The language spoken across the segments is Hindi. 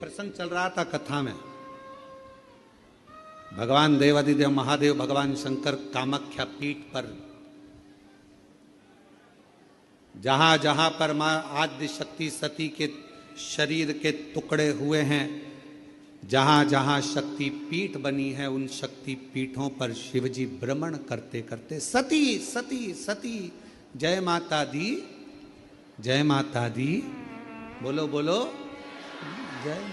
प्रसंग चल रहा था कथा में। भगवान देवादिदेव महादेव भगवान शंकर कामाख्या पीठ पर जहां जहां पर मां आद्य शक्ति सती के शरीर के टुकड़े हुए हैं, जहां जहां शक्ति पीठ बनी है, उन शक्ति पीठों पर शिवजी भ्रमण करते करते सती सती सती जय माता दी, जय माता दी, बोलो बोलो जय।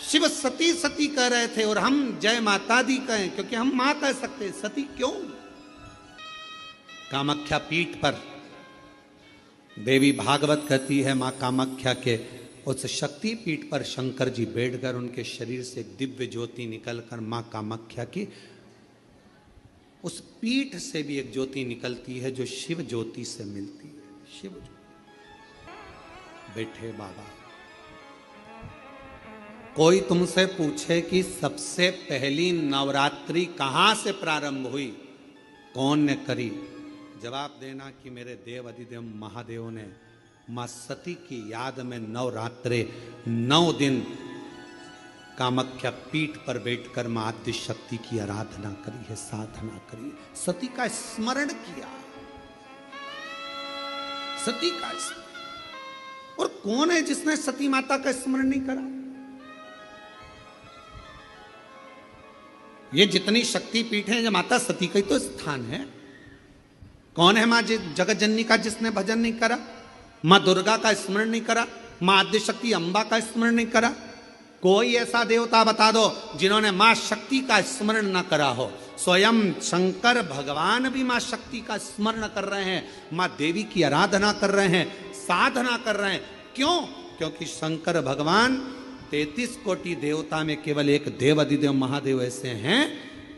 शिव सती सती कह रहे थे और हम जय माता दी कहें, क्योंकि हम मां कह सकते, सती क्यों? कामाख्या पीठ पर देवी भागवत कहती है, मां कामाख्या के उस शक्ति पीठ पर शंकर जी बैठकर उनके शरीर से एक दिव्य ज्योति निकलकर मां कामाख्या की उस पीठ से भी एक ज्योति निकलती है जो शिव ज्योति से मिलती है। शिव ज्योति। बैठे बाबा, कोई तुमसे पूछे कि सबसे पहली नवरात्रि कहां से प्रारंभ हुई, कौन ने करी, जवाब देना कि मेरे देव अधिदेव महादेव ने मां सती की याद में नवरात्रे 9 दिन कामाख्या पीठ पर बैठकर मां आद्य शक्ति की आराधना करी है, साधना करी है, सती का स्मरण किया, सती का स्मरण। और कौन है जिसने सती माता का स्मरण नहीं करा? ये जितनी शक्ति पीठ है, ये माता सती का ही तो स्थान है। कौन है मां जगत जननी का जिसने भजन नहीं करा, मां दुर्गा का स्मरण नहीं करा, मां आद्य शक्ति अंबा का स्मरण नहीं करा? कोई ऐसा देवता बता दो जिन्होंने मां शक्ति का स्मरण न करा हो। स्वयं शंकर भगवान भी मां शक्ति का स्मरण कर रहे हैं, मां देवी की आराधना कर रहे हैं, साधना कर रहे हैं। क्यों? क्योंकि शंकर भगवान 33 कोटि देवता में केवल एक देव अधिदेव महादेव ऐसे हैं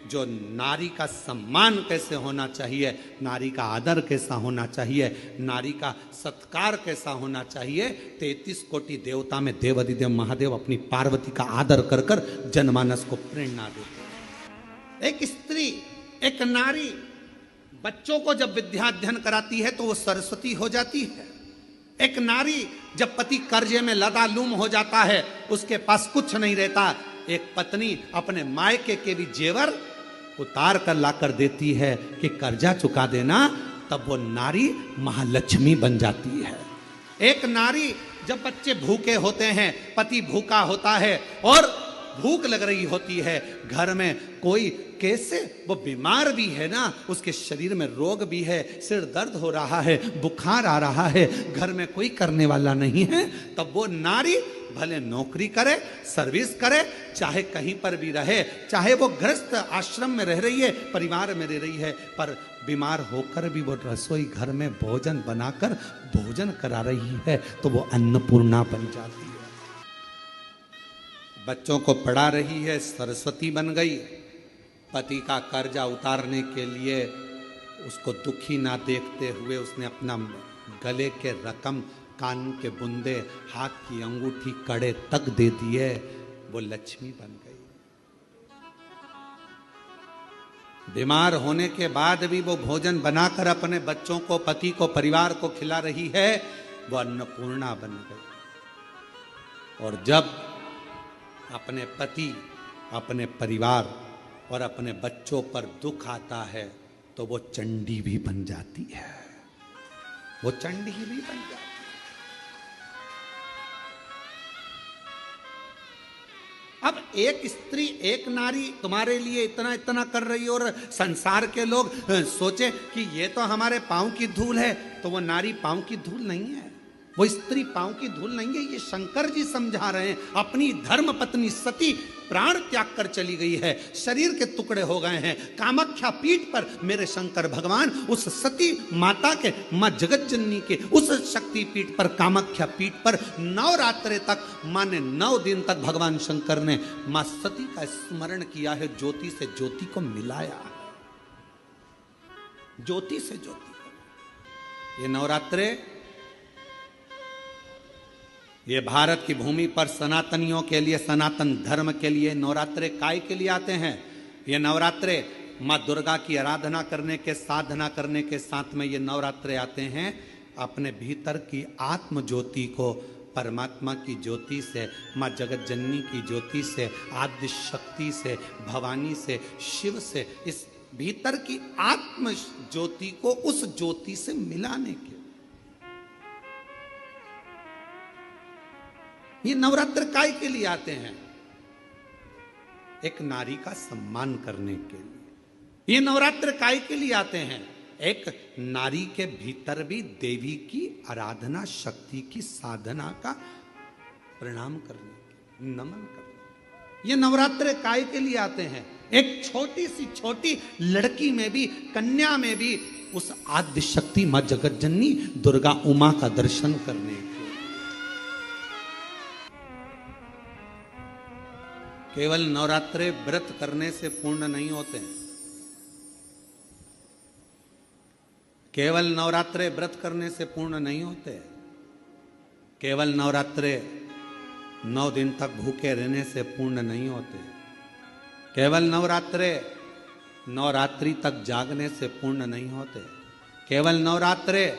जो नारी का सम्मान कैसे होना चाहिए, नारी का आदर कैसा होना चाहिए, नारी का सत्कार कैसा होना चाहिए, 33 कोटि देवता में देव अधिदेव महादेव अपनी पार्वती का आदर कर कर जनमानस को प्रेरणा देते हैं। एक स्त्री, एक नारी बच्चों को जब विद्याध्ययन कराती है तो वो सरस्वती हो जाती है। एक नारी जब पति कर्जे में लदालूम हो जाता है, उसके पास कुछ नहीं रहता, एक पत्नी अपने मायके के भी जेवर उतार कर लाकर देती है कि कर्जा चुका देना, तब वो नारी महालक्ष्मी बन जाती है। एक नारी जब बच्चे भूखे होते हैं, पति भूखा होता है और भूख लग रही होती है, घर में कोई कैसे, वो बीमार भी है ना, उसके शरीर में रोग भी है, सिर दर्द हो रहा है, बुखार आ रहा है, घर में कोई करने वाला नहीं है, तब वो नारी भले नौकरी करे, सर्विस करे, चाहे कहीं पर भी रहे, चाहे वो गृहस्थ आश्रम में रह रही है, परिवार में रह रही है, पर बीमार होकर भी वो रसोई घर में भोजन बनाकर भोजन करा रही है, तो वो अन्नपूर्णा बन जाती है। बच्चों को पढ़ा रही है, सरस्वती बन गई। पति का कर्जा उतारने के लिए उसको दुखी ना देखते हुए उसने अपना गले के रकम, कान के बुंदे, हाथ की अंगूठी, कड़े तक दे दिए, वो लक्ष्मी बन गई। बीमार होने के बाद भी वो भोजन बनाकर अपने बच्चों को, पति को, परिवार को खिला रही है, वो अन्नपूर्णा बन गई। और जब अपने पति, अपने परिवार और अपने बच्चों पर दुख आता है तो वो चंडी भी बन जाती है, वो चंडी भी बन जाती है। अब एक स्त्री, एक नारी तुम्हारे लिए इतना इतना कर रही है और संसार के लोग सोचे कि ये तो हमारे पांव की धूल है, तो वो नारी पांव की धूल नहीं है, वो स्त्री पांव की धूल नहीं है। ये शंकर जी समझा रहे हैं। अपनी धर्म पत्नी सती प्राण त्याग कर चली गई है, शरीर के टुकड़े हो गए हैं। कामाख्या पीठ पर मेरे शंकर भगवान उस सती माता के, मां जगत जननी के उस शक्ति पीठ पर, कामाख्या पीठ पर नवरात्रे तक, मां ने 9 दिन तक भगवान शंकर ने मां सती का स्मरण किया है, ज्योति से ज्योति को मिलाया, ज्योति से ज्योति को। ये नवरात्रे, ये भारत की भूमि पर सनातनियों के लिए, सनातन धर्म के लिए नवरात्रे काय के लिए आते हैं? ये नवरात्रे माँ दुर्गा की आराधना करने के, साधना करने के साथ में ये नवरात्रे आते हैं अपने भीतर की आत्म ज्योति को परमात्मा की ज्योति से, माँ जगत जननी की ज्योति से, आद्य शक्ति से, भवानी से, शिव से, इस भीतर की आत्म ज्योति को उस ज्योति से मिलाने के ये नवरात्र काय के लिए आते हैं? एक नारी का सम्मान करने के लिए। ये नवरात्र काय के लिए आते हैं? एक नारी के भीतर भी देवी की आराधना, शक्ति की साधना का प्रणाम करने के, नमन करने। ये नवरात्र काय के लिए आते हैं? एक छोटी सी छोटी लड़की में भी, कन्या में भी उस आद्य शक्ति मां जगत जननी दुर्गा उमा का दर्शन करने के। केवल नवरात्रे व्रत करने से पूर्ण नहीं होते हैं। केवल नवरात्रे व्रत करने से पूर्ण नहीं होते। केवल नवरात्रे 9 दिन तक भूखे रहने से पूर्ण नहीं होते। केवल नवरात्रे नवरात्रि तक जागने से पूर्ण नहीं होते। केवल नवरात्रे